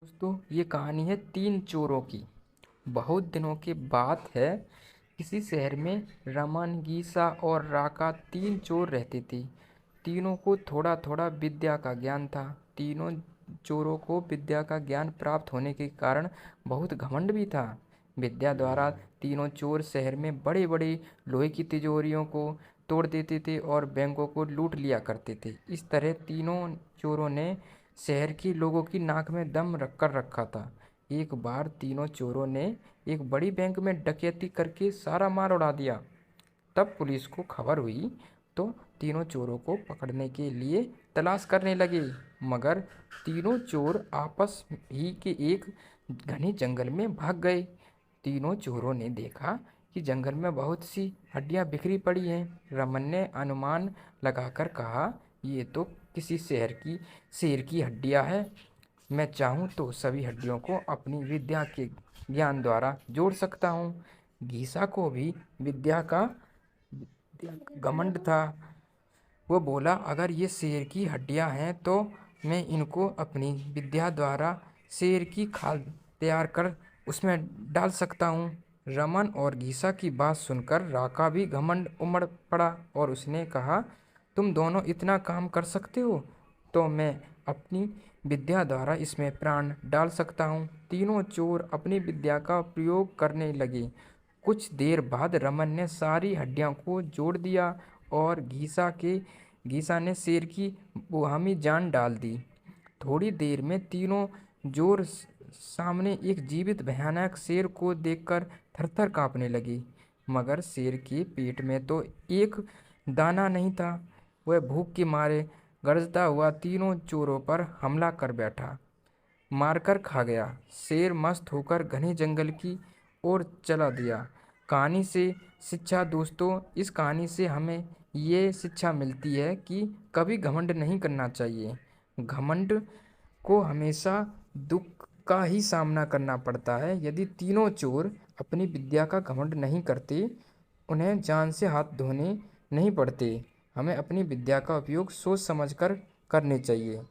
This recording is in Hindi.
दोस्तों, ये कहानी है तीन चोरों की। बहुत दिनों के बात है। किसी शहर में रमन, गीसा और राका तीन चोर रहते थे। तीनों को थोड़ा थोड़ा विद्या का ज्ञान था। तीनों चोरों को विद्या का ज्ञान प्राप्त होने के कारण बहुत घमंड भी था। विद्या द्वारा तीनों चोर शहर में बड़े बड़े लोहे की तिजोरियों को तोड़ देते थे और बैंकों को लूट लिया करते थे। इस तरह तीनों चोरों ने शहर के लोगों की नाक में दम रख कर रखा था। एक बार तीनों चोरों ने एक बड़ी बैंक में डकैती करके सारा माल उड़ा दिया। तब पुलिस को खबर हुई तो तीनों चोरों को पकड़ने के लिए तलाश करने लगे। मगर तीनों चोर आपस ही के एक घने जंगल में भाग गए। तीनों चोरों ने देखा कि जंगल में बहुत सी हड्डियां बिखरी पड़ी हैं। रमन ने अनुमान लगाकर कहा, ये तो किसी शेर की हड्डियां हैं। मैं चाहूँ तो सभी हड्डियों को अपनी विद्या के ज्ञान द्वारा जोड़ सकता हूँ। गीसा को भी विद्या का घमंड था। वो बोला, अगर ये शेर की हड्डियां हैं तो मैं इनको अपनी विद्या द्वारा शेर की खाल तैयार कर उसमें डाल सकता हूँ। रमन और गीसा की बात सुनकर राका भी घमंड उमड़ पड़ा और उसने कहा, तुम दोनों इतना काम कर सकते हो तो मैं अपनी विद्या द्वारा इसमें प्राण डाल सकता हूँ। तीनों चोर अपनी विद्या का प्रयोग करने लगे। कुछ देर बाद रमन ने सारी हड्डियों को जोड़ दिया और गीसा ने शेर की बुहामी जान डाल दी। थोड़ी देर में तीनों जोर सामने एक जीवित भयानक शेर को देखकर थरथर कांपने लगे। मगर शेर के पेट में तो एक दाना नहीं था। वह भूख के मारे गरजता हुआ तीनों चोरों पर हमला कर बैठा, मारकर खा गया। शेर मस्त होकर घने जंगल की ओर चला दिया। कहानी से शिक्षा। दोस्तों, इस कहानी से हमें ये शिक्षा मिलती है कि कभी घमंड नहीं करना चाहिए। घमंड को हमेशा दुख का ही सामना करना पड़ता है। यदि तीनों चोर अपनी विद्या का घमंड नहीं करते, उन्हें जान से हाथ धोने नहीं पड़ते। हमें अपनी विद्या का उपयोग सोच समझकर करने चाहिए।